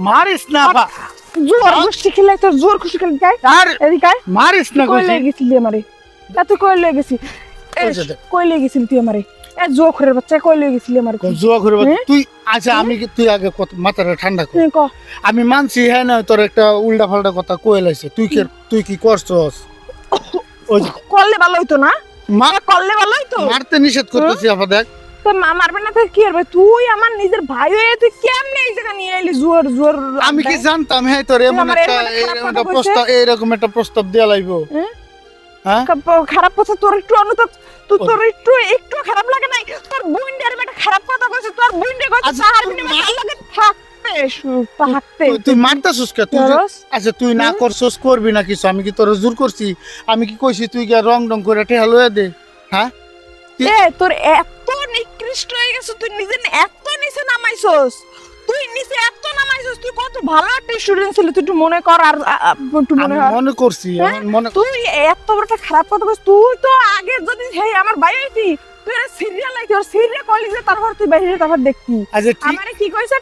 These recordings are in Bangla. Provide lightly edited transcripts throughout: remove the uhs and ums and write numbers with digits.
মারিস না বা জোর খুশি খেলে তোর জোর খুশি খেলে যাই আর এদিকে মারিস না কই কইছি লয়ে গেছিলি আমারে তুই কই লয়ে গেছি কই লয়ে গেছিলি তুই আমারে এ জোখরের বাচ্চা কই লয়ে গেছিলি আমারে জুয়া করে তুই আচ্ছা আমি তুই আগে মাথাটা ঠান্ডা কর ক আমি মানছি হ্যাঁ না তোর একটা উল্টা পাল্টা কথা কয়ে লাইছে তুই কি করছস ওই যে করলে ভালো হইতো না মা- করলে ভালো হইতো মারতে নিষেধ করতেছি আপা দেখ তো মারবে না তো কি হবে তুই আমার নিজের ভাই হয়ে তুই কেমনে এই জায়গা নিয়ে এলি জোর জোর আমি কি জানতাম হ্যাঁ তোর এমন আমার একটা এরকম একটা এরকম একটা খারাপ কথা প্রস্তাব এরকম একটা প্রস্তাব দেয়া লাগবো হ্যাঁ খারাপ কথা তোর একটু অনুতাপ তোর একটু খারাপ লাগে নাই তোর বুইন্ডের একটা খারাপ কথা কইছে তোর বুইন্ডে কইছে আচ্ছা, তাহার তুই বিনিময়ে তার লগে থাকতে থাকতে তুই মারতাছিস কে তুই করস? আচ্ছা তুই না করছস করবি না কিছু আমি কি তোর জোর করছি আমি কি কইছি তুই কি রং রং করে ঠেহা লয়ে দে হ্যাঁ এ তোর এত নিকৃষ্ট হয়ে গেছে তুই নিজে এত নিচে নামাইছস তুই নিচে এত নামাইছস তুই কত ভালো একটা স্টুডেন্ট ছিলি তুই একটু মনে কর আর একটু মনে আমি কর মনে করছি হ্যাঁ? আমার মনে তুই এত বড় একটা খারাপ কথা কইছিস তুই তো আগে যদি হেই আমার ভাই হইতি তুই এর সিরিয়াল লাইতি ওর সিরিয়াল কলেজে তারপর তুই বাইরে তারপর দেখতি আচ্ছা ঠিক আমারে কি কইছে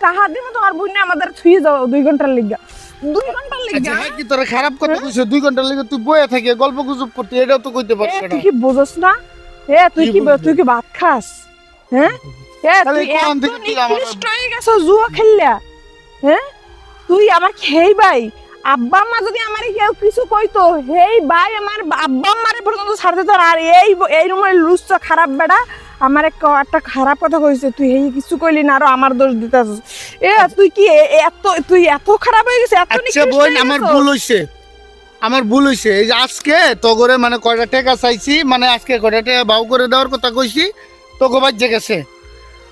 টাহা দিমু তোমার বুইনে আমাদের থুই যাও 2 ঘন্টার লিগা 2 ঘন্টার লিগা আচ্ছা হ্যাঁ কি তোর খারাপ কথা কইছে 2 ঘন্টা লাগে তুই বইয়া থাকে গল্প গুজব করতে এটাও তো কইতে পারছ না তুই কি বুঝছ না তুই কি ভাত খাস হ্যাঁ তাহলে তুই কোন এত দিকে তুই আমার নিকৃষ্ট হয়ে গেছো জুয়া খেললা হ্যাঁ তুই আমার খেই ভাই আব্বা আম্মা যদি আমার কেউ কিছু কইতো হেই ভাই আমার আব্বা আম্মারে পর্যন্ত ছাড়তে তোর আর এই রুমের লুচ্চা খারাপ বেড়া আমার একটা খারাপ কথা কইছে তুই হেই কিছু কইলি না আরো আমার দোষ দিতাছিস তুই কি তুই এত খারাপ হয়ে গেছিস এত আচ্ছা নিকৃষ্ট বোন হয়ে আমার গেছো? ভুল হইছে আমার ভুল হইছে এই যে আজকে তগরে মানে কয়টা টাকা চাইছি মানে আজকে কয়টা টাকা বাউ করে দেওয়ার কথা কইছি তোকে বাজ্যে গেছে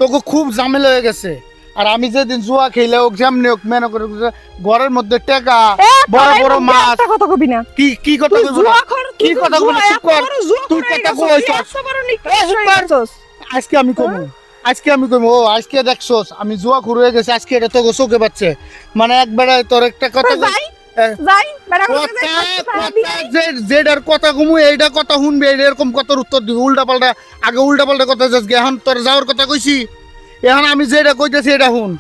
তোকে খুব ঝামেলা হয়ে গেছে আর আমি যেদিন জুয়া খেলে হোক যেমনি হোক মেনে করে ঘরের মধ্যে টাকা বড় তোরাই বড় মধ্যে মাছ একটা কথা কবি না কি কথা তুই কইবো জুয়া না? খর কি কথা কইবো না? চুপ কর। তুই কথা কইছস। আজকে আমি কমু আজকে আমি কমু ও আজকে দেখছস আমি জুয়া খুর হয়ে গেছে আজকে এটা তোকে চোখে পাচ্ছে মানে একবারে তোর একটা কথা যাই বেড়া যেটার কথা কমু এইটা কথা শুনবি এরকম কথার উত্তর দিবি উল্টা পাল্টা কথা যাস এখন তোর যাওয়ার কথা কইছি এখন আমি যেটা কইতেছি এটা শুন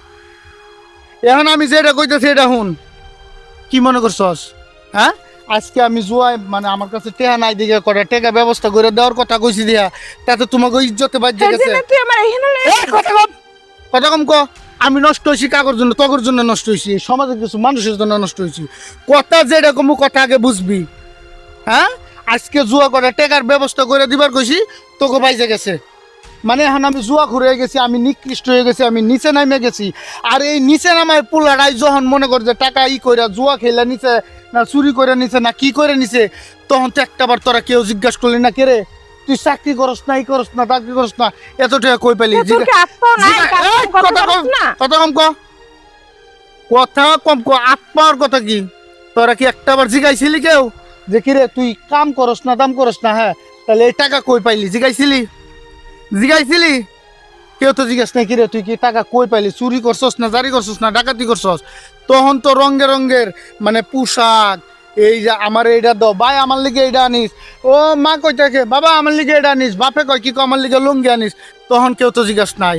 এখন আমি যেটা কইতেছি এটা শুন কি মনে করছস হ্যাঁ আজকে আমি জুয়ায় মানে আমার কাছে টেহা নাই দিকে করে টেকা ব্যবস্থা করে দেওয়ার কথা কইছি দিয়া তাতে তোমাকে ইজ্জতে বাজে গেছে তুই আমার এখানে কথা কম ক আমি নষ্ট হয়েছি কাগর জন্য তগর জন্য নষ্ট হয়েছি সমাজের কিছু মানুষের জন্য নষ্ট হয়েছি কথা যেরকম কথা আগে বুঝবি হ্যাঁ আজকে জুয়া করে টেকার ব্যবস্থা করে দিবার কইছি তোকে বাইজে গেছে মানে এখন আমি জুয়া ঘুরে গেছি আমি নিকৃষ্ট হয়ে গেছি আমি নিচে নামে গেছি আর এই নিচে নামায় পোলারাই যখন মনে করে যে টাকা কইরা জুয়া খেলা নিচে না চুরি করে নিছে না কি করে নিছে তখন তো একটাবার তোরা কেউ জিজ্ঞাসা করলি না কেরে তুই চাকরি করস না করস না চাকরি করস না এত টাকা কই পেলি কথা কম ক কথা কম ক আত্মার কথা কি তোরা কি একটাবার জিগাইছিলি কেউ যে কিরে তুই কাম করস না দাম করস না হ্যাঁ তাহলে এই টাকা কই পাইলি জিগাইছিলি কেউ তো জিজ্ঞাসা নাই কিরে তুই কি টাকা কই পাইলি চুরি করছস না জারি করছস না ডাকাতি করছস তখন তো রঙের রঙের মানে পোশাক এই যে আমার এইটা দাও ভাই আমার লিগে এইটা আনিস ও মা কই থাকে বাবা আমার লিগে এটা আনিস বাপে কয় কি আমার লিগে লুঙ্গি আনিস তখন কেউ তো জিজ্ঞাসা নাই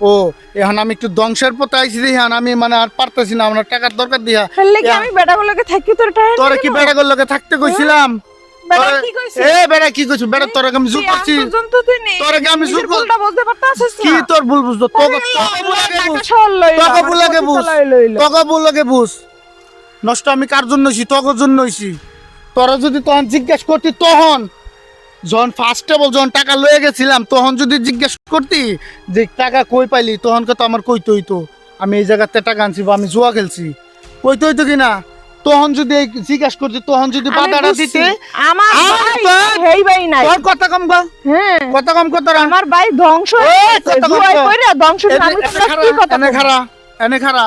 ও এখন আমি একটু ধ্বংসের পথে আইছি দিহান আমি মানে আর পারতেছি না আমার টাকার দরকার দিয়া আমি বেটাগুলোকে থাকি তোর কি বেটাগুলোকে থাকতে কইছিলাম বেড়া কি কইছিস বেড়া তোর আমি জোর করছি তোর আমি জোর কি তোর ভুল বুঝতো তোকে বুলাকে বুঝ নষ্ট আমি কার জন্য হইছি তোর জন্য হইছি তোরা যদি তখন জিজ্ঞেস করতি তখন যখন ফার্স্ট অফ অল যখন টাকা লয়ে গেছিলাম তখন যদি জিজ্ঞেস করতি যে টাকা কই পাইলি তখন তো আমার কইতে হইতো আমি এই জায়গাতে টাকা আনছি বা আমি জুয়া খেলছি কইতে হইতো কিনা তখন যদি জিজ্ঞাসা করছি তখন যদি বাধাটা দিতে তোর কথা কম গো কথা কম কর তোর আমার ভাই ধ্বংস এনে খারা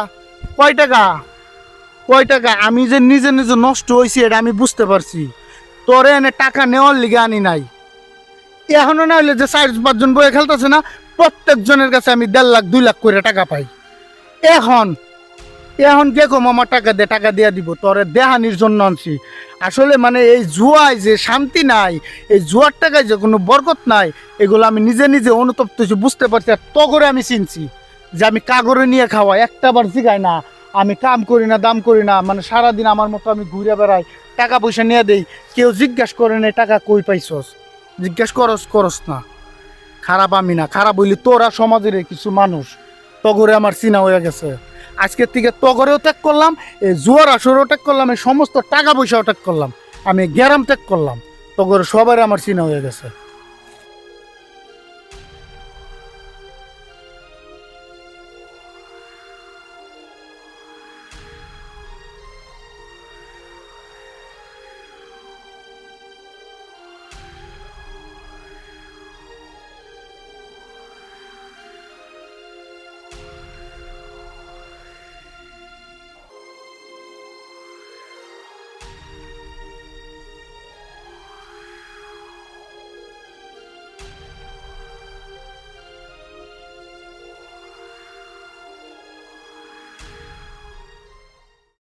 কয় টাকা আমি যে নিজে নিজে নষ্ট হয়েছি এটা আমি বুঝতে পারছি তোরে এনে টাকা নেওয়ার লিগে আনি নাই এখনো না হইলে যে 4-5 জন বয়ে খেলতেছে না প্রত্যেক জনের কাছে আমি 1.5 লাখ 2 লাখ করে টাকা পাই এখন কে কম আমার টাকা দিয়ে দিব তোরে দেহানির জন্য আনছি আসলে মানে এই জুয়ায় যে শান্তি নাই এই জুয়ার টাকায় যে কোনো বরকত নাই এগুলো আমি নিজে নিজে অনুতপ্ত হয়েছি বুঝতে পারছি আর তো করে আমি চিনছি যে আমি কাগরে নিয়ে খাওয়াই, একটা বার জিগায় না আমি কাম করি না দাম করি না, মানে সারাদিন আমার মতো আমি ঘুরে বেড়াই, টাকা পয়সা নিয়ে দেই, কেউ জিজ্ঞাসা করে না টাকা কই পাইছস, জিজ্ঞাসা করস না। খারাপ আমি না, খারাপ হইলি তোরা সমাজের কিছু মানুষ, তগরে আমার চিনা হয়ে গেছে। আজকের থেকে তগরেও ত্যাগ করলাম, এই জুয়ার আসরেও ত্যাগ করলাম, এই সমস্ত টাকা পয়সাও ত্যাগ করলাম, আমি গ্যারাম ত্যাগ করলাম, তগরে সবাই আমার চিনা হয়ে গেছে।